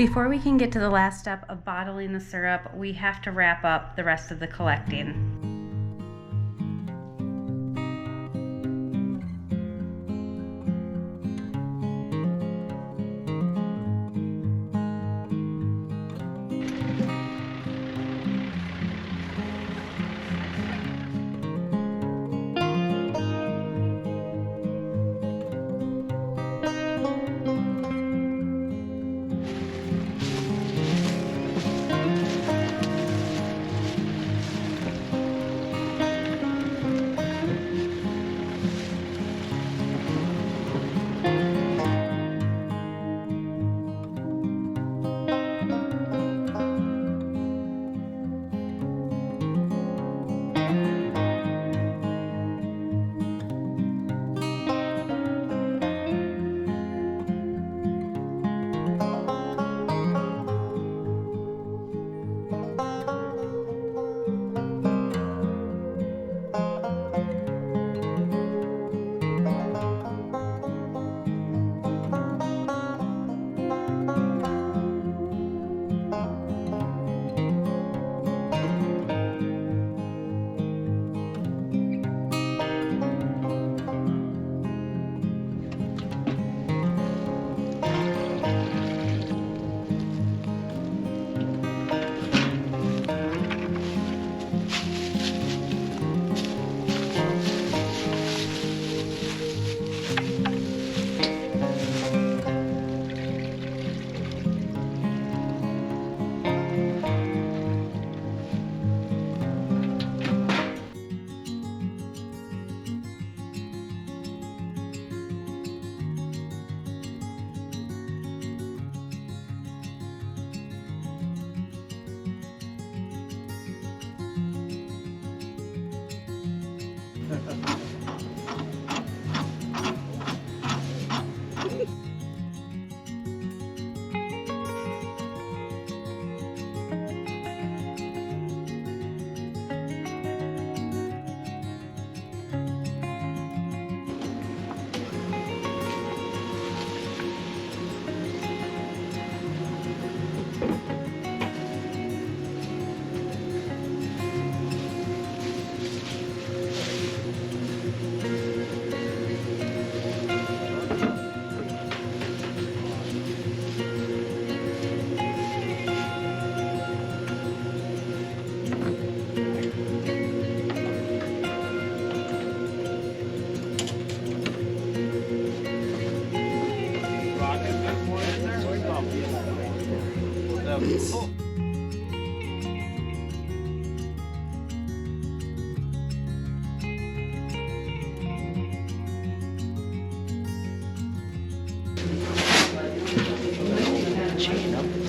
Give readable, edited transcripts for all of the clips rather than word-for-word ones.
Before we can get to the last step of bottling the syrup, we have to wrap up the rest of the collecting.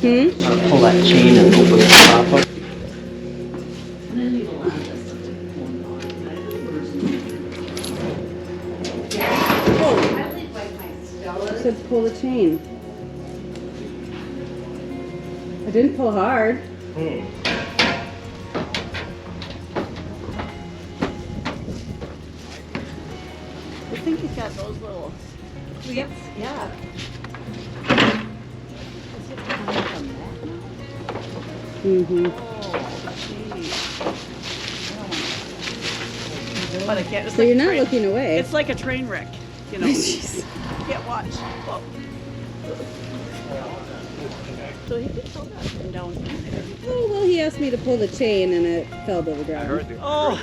I'll pull that chain and open the top up. I said pull the chain. I didn't pull hard. I think you've got those little cleats. Yeah. Is it coming from that now? Mm-hmm. Oh, geez. But again, it's So like you're a not train- looking away. It's like a train wreck, you know. You can't watch. Oh. So he did pull that thing down in there. Oh, well, he asked me to pull the chain and it fell to the ground. Oh.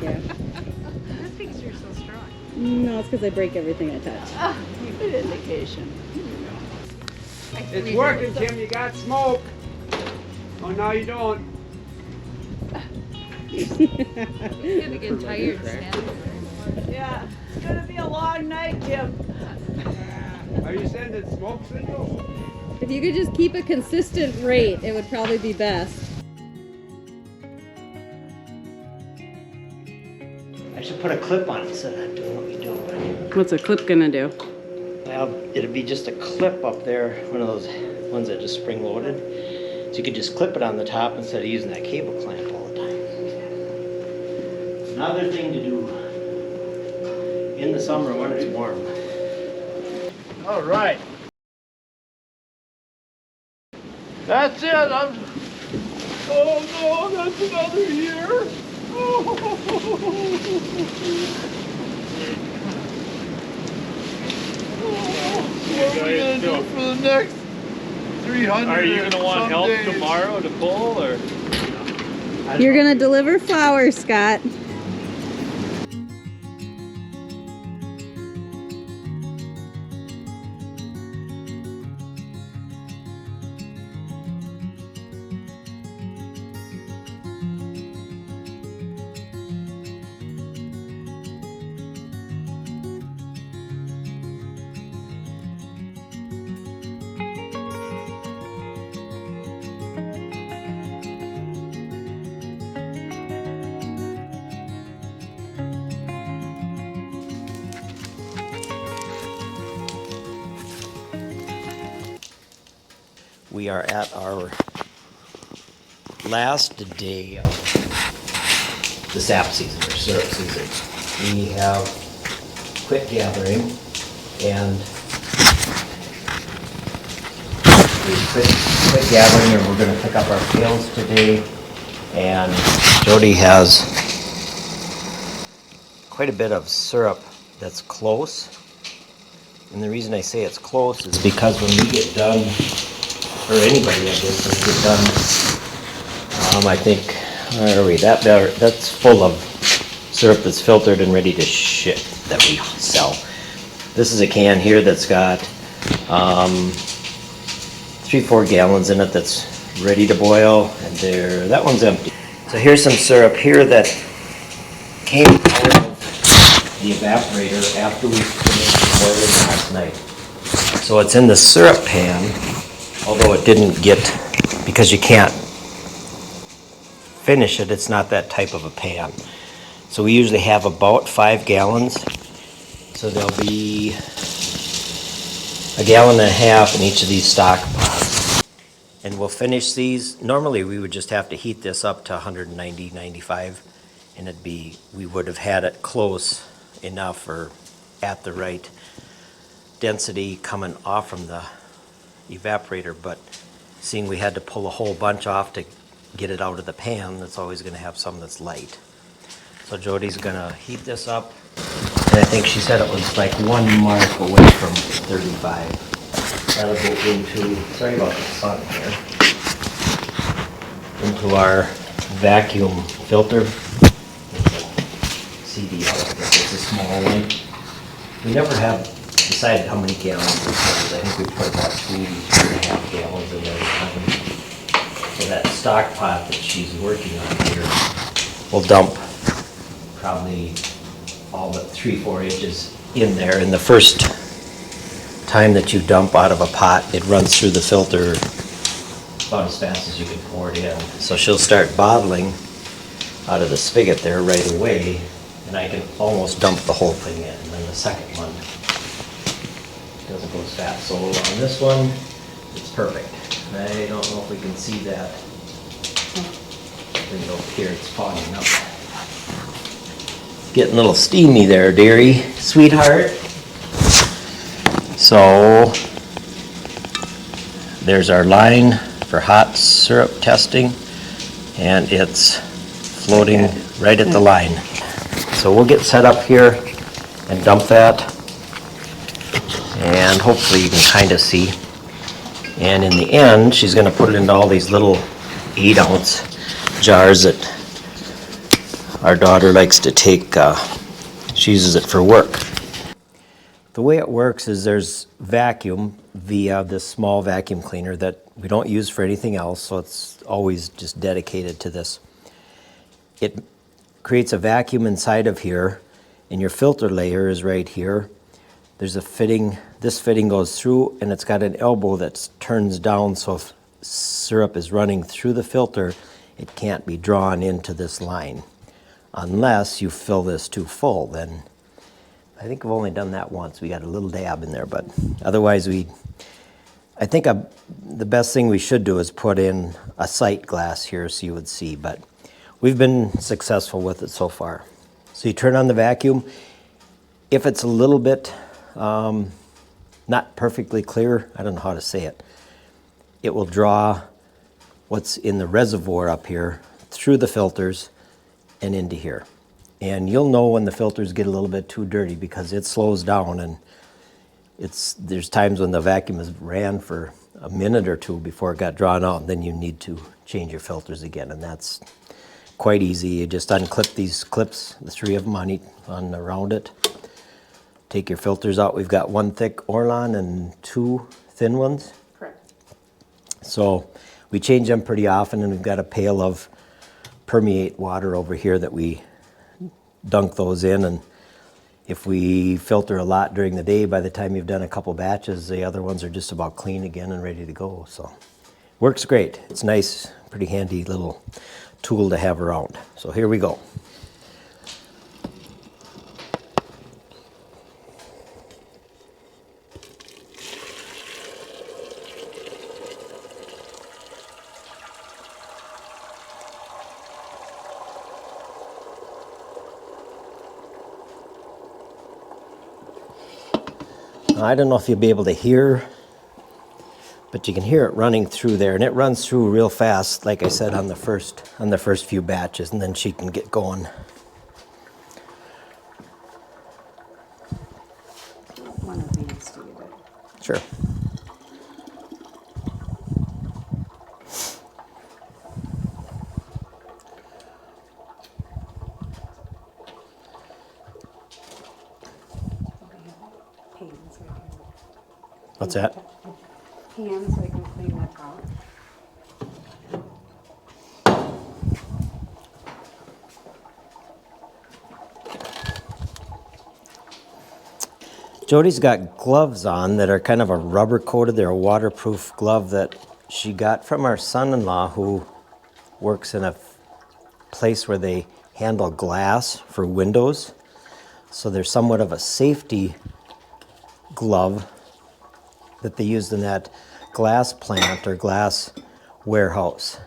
Yeah. That's because you're so strong. No, it's because I break everything I touch. Good indication. It's working, Tim. You got smoke. Oh, no, you don't. You're gonna get tired standing there. Yeah, it's gonna be a long night, Jim. Are you sending smoke signals? If you could just keep a consistent rate, it would probably be best. I should put a clip on it instead of doing what you do. What's a clip gonna do? Well, it'd be just a clip up there, one of those ones that just spring loaded. So you could just clip it on the top instead of using that cable clamp all the time. Another thing to do in the summer when it's warm. All right. That's it. Oh no, that's another year. Oh. What are we gonna do for the next 300? Are you gonna want help days? tomorrow to pull, or? You're gonna deliver flowers, Scott. We are at our last day of the sap season, or syrup season. We have quit gathering, and we quit gathering, and we're going to pick up our pails today. And Jody has quite a bit of syrup that's close. And the reason I say it's close is because when we get done, or anybody, I guess, when we get done, I think, where are we? That's full of syrup that's filtered and ready to ship that we sell. This is a can here that's got 3-4 gallons in it that's ready to boil, and that one's empty. So here's some syrup here that came out of the evaporator after we finished boiling last night. So it's in the syrup pan, although it didn't get, because you can't finish it, it's not that type of a pan. So we usually have about 5 gallons. So there'll be 1.5 gallons in each of these stock pots. And we'll finish these. Normally we would just have to heat this up to 190, 95, and we would have had it close enough or at the right density coming off from the evaporator, but seeing we had to pull a whole bunch off to get it out of the pan, that's always going to have some that's light. So Jody's going to heat this up, and I think she said it was like 1 mark away from 35. That'll go into, sorry about the sun here, into our vacuum filter. CD out, it's a small one. We never have decided how many gallons this is. I think we put about 2.5 gallons in there at a time. So that stock pot that she's working on here will dump probably all but 3-4 inches in there. And the first time that you dump out of a pot, it runs through the filter about as fast as you can pour it in. So she'll start bottling out of the spigot there right away, and I can almost dump the whole thing in. And then the second one doesn't go as fast. So on this one, it's perfect. I don't know if we can see that. Bring it over here, it's fogging up. It's getting a little steamy there, dearie, sweetheart. So there's our line for hot syrup testing, and it's floating right at the line. So we'll get set up here and dump that, and hopefully you can kind of see. And in the end, she's going to put it into all these little 8-ounce jars that our daughter likes to take. She uses it for work. The way it works is there's vacuum via this small vacuum cleaner that we don't use for anything else, so it's always just dedicated to this. It creates a vacuum inside of here, and your filter layer is right here. There's a fitting, this fitting goes through, and it's got an elbow that turns down, so if syrup is running through the filter, it can't be drawn into this line. Unless you fill this too full, then I think I've only done that once. We got a little dab in there, but otherwise I think the best thing we should do is put in a sight glass here so you would see, but we've been successful with it so far. So you turn on the vacuum. If it's a little bit not perfectly clear, I don't know how to say it, it will draw what's in the reservoir up here through the filters and into here. And you'll know when the filters get a little bit too dirty because it slows down, and there's times when the vacuum has ran for a minute or two before it got drawn out, and then you need to change your filters again, and that's quite easy. You just unclip these clips, the 3 of them on around it. Take your filters out. We've got 1 thick Orlon and 2 thin ones. Correct. So we change them pretty often, and we've got a pail of permeate water over here that we dunk those in, and if we filter a lot during the day, by the time you've done a couple batches, the other ones are just about clean again and ready to go. So works great. It's nice, pretty handy little tool to have around. So here we go. I don't know if you'll be able to hear, but you can hear it running through there, and it runs through real fast, like I said, on the first few batches, and then she can get going. One of these to get it. Sure. Pans, I can. What's that? Pans, so I can clean the top. Jody's got gloves on that are kind of a rubber coated. They're a waterproof glove that she got from our son-in-law, who works in a place where they handle glass for windows. So they're somewhat of a safety glove that they used in that glass plant or glass warehouse.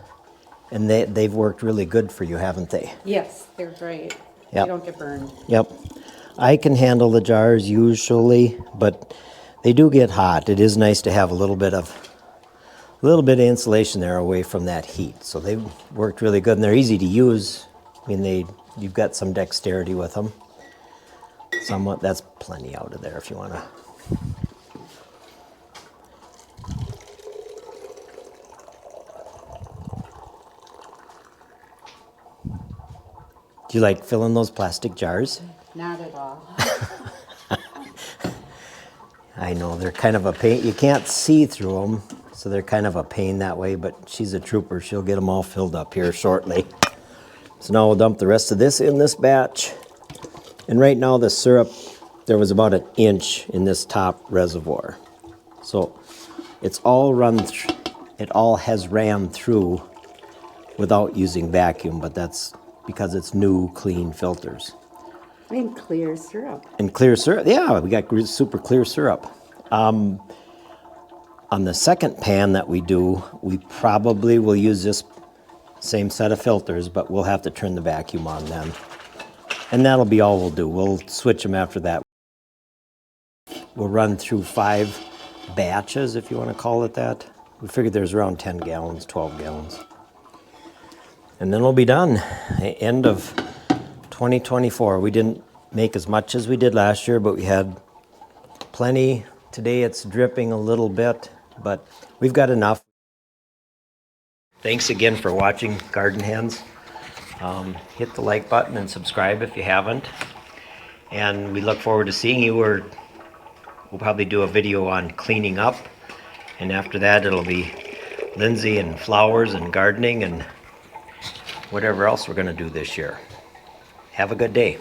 And they've worked really good for you, haven't they? Yes, they're great. Yep. They don't get burned. Yep. I can handle the jars usually, but they do get hot. It is nice to have a little bit of insulation there away from that heat. So they've worked really good, and they're easy to use. I mean, you've got some dexterity with them. Somewhat. That's plenty out of there if you want to. Do you like filling those plastic jars? Not at all. I know, they're kind of a pain. You can't see through them, so they're kind of a pain that way, but she's a trooper. She'll get them all filled up here shortly. So now we'll dump the rest of this in this batch. And right now the syrup, there was about 1 inch in this top reservoir. So it's all it all has ran through without using vacuum, but that's because it's new, clean filters. And clear syrup. And clear syrup, yeah, we got super clear syrup. On the second pan that we do, we probably will use this same set of filters, but we'll have to turn the vacuum on then. And that'll be all we'll do. We'll switch them after that. We'll run through 5 batches, if you want to call it that. We figured there's around 10 gallons, 12 gallons. And then we'll be done. End of 2024. We didn't make as much as we did last year, but we had plenty. Today it's dripping a little bit, but we've got enough. Thanks again for watching Garden Hands. Hit the like button and subscribe if you haven't. And we look forward to seeing you. We'll probably do a video on cleaning up. And after that, it'll be Lindsay and flowers and gardening and whatever else we're going to do this year. Have a good day.